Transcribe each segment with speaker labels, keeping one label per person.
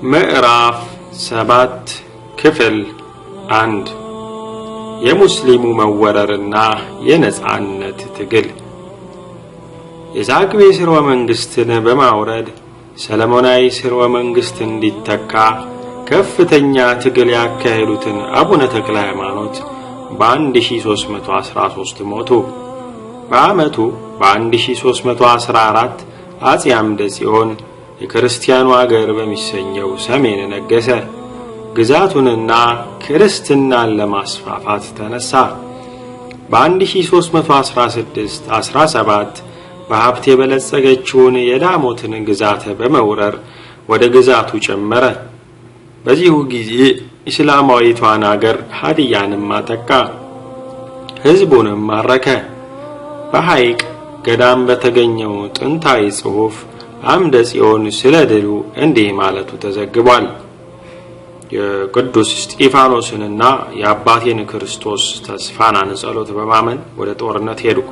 Speaker 1: ምዕራፍ 7 ክፍል 1 የሙስሊሙ መወረርና የነጻነት ትግል። የዛግዌ ስርወ መንግስትን በማውረድ ሰለሞናዊ ስርወ መንግስት እንዲተካ ከፍተኛ ትግል ያካሄዱትን አቡነ ተክለ ሃይማኖት በ1313 ሞቱ። በአመቱ በ1314 አጼ አምደ ጽዮን የክርስቲያኑ አገር በሚሰኘው ሰሜን ነገሰ። ግዛቱንና ክርስትናን ለማስፋፋት ተነሳ። በ1316-17 በሀብት የበለጸገችውን የዳሞትን ግዛት በመውረር ወደ ግዛቱ ጨመረ። በዚሁ ጊዜ እስላማዊቷን አገር ሀዲያንም አጠቃ፣ ህዝቡንም ማረከ። በሐይቅ ገዳም በተገኘው ጥንታዊ ጽሑፍ አምደ ጽዮን ስለ ድሉ እንዲህ ማለቱ ተዘግቧል። የቅዱስ እስጢፋኖስንና የአባቴን ክርስቶስ ተስፋናን ጸሎት በማመን ወደ ጦርነት ሄድኩ።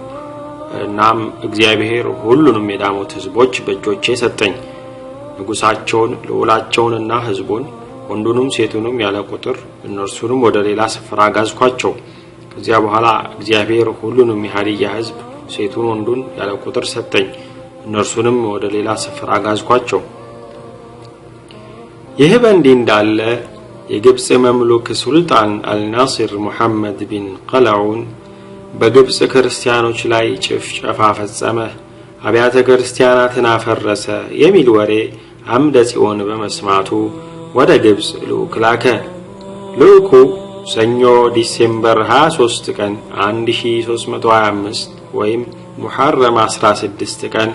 Speaker 1: እናም እግዚአብሔር ሁሉንም የዳሞት ህዝቦች በእጆቼ ሰጠኝ። ንጉሳቸውን፣ ልዑላቸውንና ህዝቡን፣ ወንዱንም ሴቱንም ያለ ቁጥር እነርሱንም ወደ ሌላ ስፍራ ጋዝኳቸው። ከዚያ በኋላ እግዚአብሔር ሁሉንም የሀዲያ ህዝብ ሴቱን ወንዱን ያለ ቁጥር ሰጠኝ። እነርሱንም ወደ ሌላ ስፍራ ጋዝኳቸው። ይህ በእንዲህ እንዳለ የግብጽ መምሉክ ሱልጣን አልናሲር ሙሐመድ ቢን ቀላውን በግብጽ ክርስቲያኖች ላይ ጭፍጨፋ ፈጸመ፣ አብያተ ክርስቲያናትን አፈረሰ የሚል ወሬ አምደ ጽዮን በመስማቱ ወደ ግብጽ ልዑክ ላከ። ልዑኩ ሰኞ ዲሴምበር 23 ቀን 1325 ወይም ሙሐረም 16 ቀን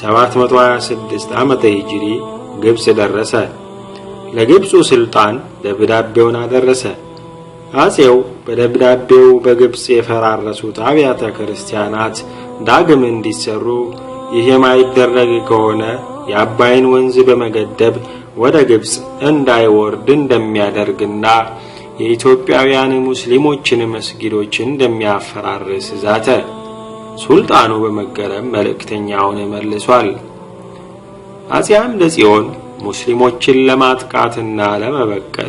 Speaker 1: 726 ዓመተ ሂጅሪ ግብጽ ደረሰ። ለግብጹ ሱልጣን ደብዳቤውን አደረሰ። አጼው በደብዳቤው በግብጽ የፈራረሱት አብያተ ክርስቲያናት ዳግም እንዲሰሩ፣ ይህ የማይደረግ ከሆነ የአባይን ወንዝ በመገደብ ወደ ግብጽ እንዳይወርድ እንደሚያደርግና የኢትዮጵያውያን ሙስሊሞችን መስጊዶች እንደሚያፈራርስ ዛተ። ሱልጣኑ በመገረም መልእክተኛውን መልሷል። አጼ አምደ ጽዮን ሙስሊሞችን ለማጥቃትና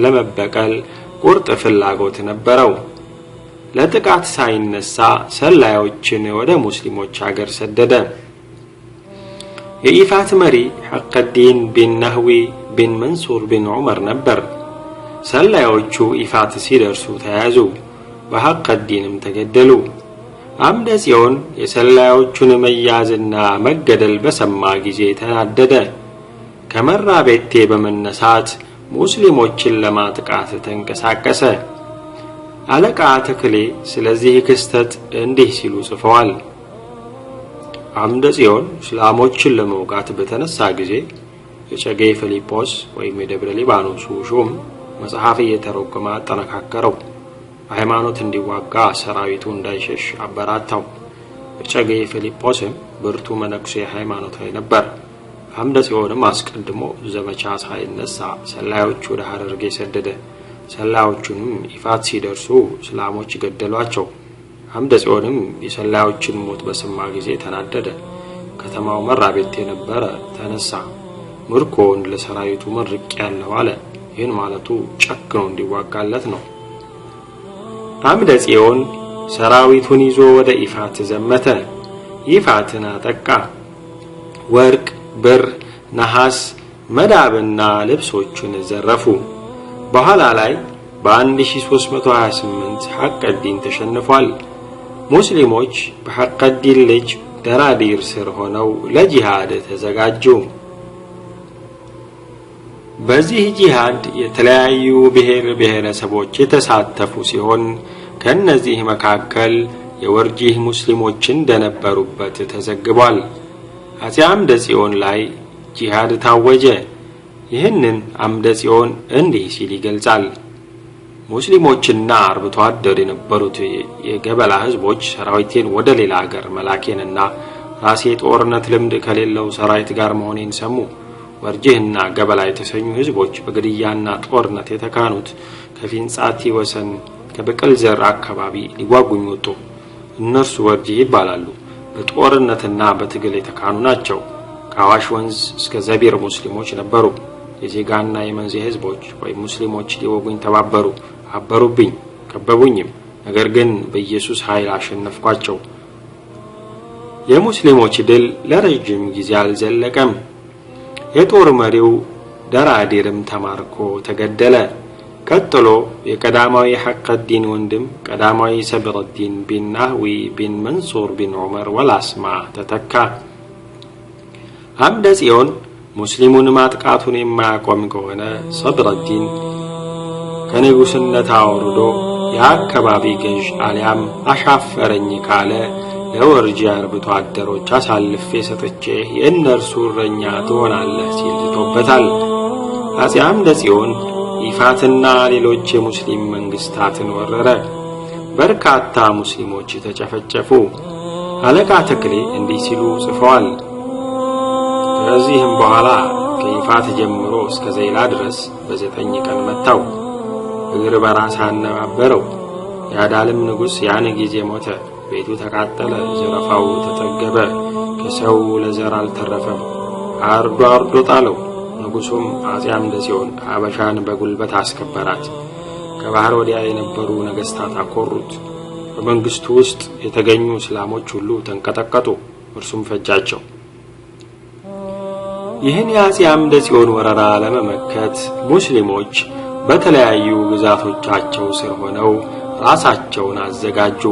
Speaker 1: ለመበቀል ቁርጥ ፍላጎት ነበረው። ለጥቃት ሳይነሳ ሰላዮችን ወደ ሙስሊሞች ሀገር ሰደደ። የኢፋት መሪ ሐቀዲን ቢን ነህዊ ቢን መንሱር ቢን ዑመር ነበር። ሰላዮቹ ኢፋት ሲደርሱ ተያዙ፣ በሐቀዲንም ተገደሉ። አምደ ጽዮን የሰላዮቹን መያዝና መገደል በሰማ ጊዜ ተናደደ። ከመራ ቤቴ በመነሳት ሙስሊሞችን ለማጥቃት ተንቀሳቀሰ። አለቃ ተክሌ ስለዚህ ክስተት እንዲህ ሲሉ ጽፈዋል። አምደ ጽዮን እስላሞችን ለመውጋት በተነሳ ጊዜ የጨጌ ፊልጶስ ወይም የደብረ ሊባኖሱ ሹም መጽሐፍ እየተረጎመ አጠነካከረው። ሃይማኖት እንዲዋጋ ሰራዊቱ እንዳይሸሽ አበራታው። የጨጌ ፊልጶስም ብርቱ መነኩሴ ሃይማኖታዊ ነበር። አምደ ጽዮንም አስቀድሞ ዘመቻ ሳይነሳ ሰላዮች ወደ ሐረርጌ ሰደደ። ሰላዮቹንም ኢፋት ሲደርሱ እስላሞች ገደሏቸው። አምደ ጽዮንም የሰላዮችን ሞት በሰማ ጊዜ ተናደደ። ከተማው መራቤት የነበረ ተነሳ። ምርኮውን ለሰራዊቱ መርቅ ያለው አለ። ይህን ማለቱ ጨክኖ እንዲዋጋለት ነው። አምደ ጽዮን ሰራዊቱን ይዞ ወደ ኢፋት ዘመተ። ኢፋትን አጠቃ። ወርቅ፣ ብር፣ ነሐስ፣ መዳብና ልብሶችን ዘረፉ። በኋላ ላይ በ1328 ሐቀዲን ተሸንፏል። ሙስሊሞች በሐቀዲን ልጅ ደራዲር ስር ሆነው ለጂሃድ ተዘጋጁ። በዚህ ጂሃድ የተለያዩ ብሔረሰቦች የተሳተፉ ሲሆን ከነዚህ መካከል የወርጂህ ሙስሊሞች እንደነበሩበት ተዘግቧል። አጼ አምደ ጽዮን ላይ ጂሃድ ታወጀ። ይህንን አምደ ጽዮን እንዲህ ሲል ይገልጻል። ሙስሊሞችና አርብቶ አደር የነበሩት የገበላ ህዝቦች ሰራዊቴን ወደ ሌላ ሀገር መላኬንና ራሴ ጦርነት ልምድ ከሌለው ሰራዊት ጋር መሆኔን ሰሙ። ወርጂህና ገበላ የተሰኙ ህዝቦች በግድያና ጦርነት የተካኑት ከፊንጻቲ ወሰን ከበቀል ዘር አካባቢ ሊዋጉኝ ወጡ። እነርሱ ወርጂ ይባላሉ። በጦርነትና በትግል የተካኑ ናቸው። ከአዋሽ ወንዝ እስከ ዘቢር ሙስሊሞች ነበሩ። የዜጋና የመንዜ ህዝቦች ወይም ሙስሊሞች ሊወጉኝ ተባበሩ፣ አበሩብኝ፣ ከበቡኝም። ነገር ግን በኢየሱስ ኃይል አሸነፍኳቸው። የሙስሊሞች ድል ለረጅም ጊዜ አልዘለቀም። የጦር መሪው ደራዲርም ተማርኮ ተገደለ። ቀጥሎ የቀዳማዊ ሐቀዲን ወንድም ቀዳማዊ ሰብረዲን ቢን ናህዊ ቢን መንሱር ቢን ዑመር ወላስማ ተተካ። አምደ ጽዮን ሙስሊሙን ማጥቃቱን የማያቆም ከሆነ ሰብረዲን ከንጉስነት አውርዶ የአካባቢ ገዥ አሊያም አሻፈረኝ ካለ ለወርጂ አርብቶ አደሮች አሳልፌ ሰጥቼ የእነርሱ እረኛ ትሆናለህ ሲል ዝቶበታል። አፄ አምደ ጽዮን ይፋትና ሌሎች የሙስሊም መንግስታትን ወረረ። በርካታ ሙስሊሞች ተጨፈጨፉ። አለቃ ተክሌ እንዲህ ሲሉ ጽፈዋል። ከዚህም በኋላ ከይፋት ጀምሮ እስከ ዘይላ ድረስ በ9 ቀን መታው። እግር በራስ አነባበረው። ያዳልም ንጉስ ያን ጊዜ ሞተ። ቤቱ ተቃጠለ፣ ዘረፋው ተጠገበ። ከሰው ለዘር አልተረፈም። አርዶ ጣለው። ንጉሱም አፄ አምደ ጽዮን ሀበሻን በጉልበት አስከበራት። ከባህር ወዲያ የነበሩ ነገስታት አኮሩት። በመንግስቱ ውስጥ የተገኙ እስላሞች ሁሉ ተንቀጠቀጡ። እርሱም ፈጃቸው። ይህን የአፄ አምደ ጽዮን ወረራ ለመመከት ሙስሊሞች በተለያዩ ግዛቶቻቸው ስር ሆነው ራሳቸውን አዘጋጁ።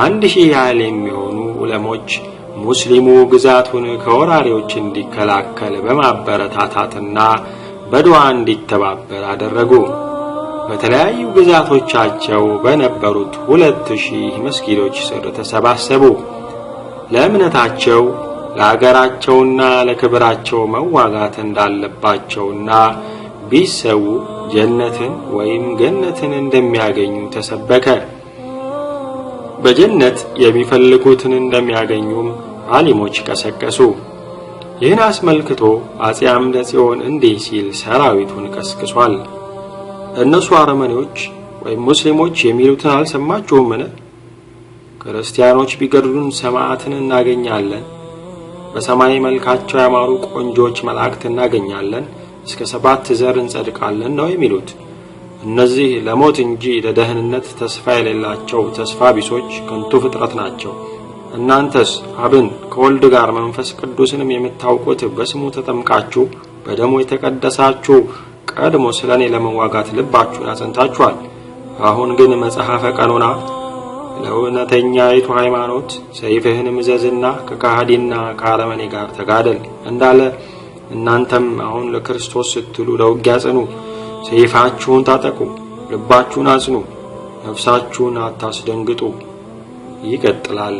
Speaker 1: 1000 ያህል የሚሆኑ ዑለሞች ሙስሊሙ ግዛቱን ከወራሪዎች እንዲከላከል በማበረታታትና በዱዓ እንዲተባበር አደረጉ። በተለያዩ ግዛቶቻቸው በነበሩት 2000 መስጊዶች ስር ተሰባሰቡ። ለእምነታቸው ለአገራቸውና ለክብራቸው መዋጋት እንዳለባቸውና ቢሰው ጀነትን ወይም ገነትን እንደሚያገኙ ተሰበከ። በጀነት የሚፈልጉትን እንደሚያገኙም ዓሊሞች ቀሰቀሱ። ይህን አስመልክቶ አፄ አምደ ጽዮን እንዲህ ሲል ሰራዊቱን ቀስቅሷል። እነሱ አረመኔዎች ወይም ሙስሊሞች የሚሉትን አልሰማችሁምን? ክርስቲያኖች ቢገድሉን ሰማዕትን እናገኛለን፣ በሰማይ መልካቸው ያማሩ ቆንጆች መላእክት እናገኛለን፣ እስከ 7 ዘር እንጸድቃለን ነው የሚሉት። እነዚህ ለሞት እንጂ ለደህንነት ተስፋ የሌላቸው ተስፋ ቢሶች ከንቱ ፍጥረት ናቸው። እናንተስ አብን ከወልድ ጋር መንፈስ ቅዱስንም የምታውቁት በስሙ ተጠምቃችሁ በደሙ የተቀደሳችሁ ቀድሞ ስለኔ ለመዋጋት ልባችሁን አጽንታችኋል። አሁን ግን መጽሐፈ ቀኖና ለእውነተኛይቱ ሃይማኖት ሰይፍህን ምዘዝና ከካህዲና ከአረመኔ ጋር ተጋደል እንዳለ እናንተም አሁን ለክርስቶስ ስትሉ ለውጊያ ጽኑ። ሰይፋችሁን ታጠቁ፣ ልባችሁን አጽኑ፣ ነፍሳችሁን አታስደንግጡ። ይቀጥላል።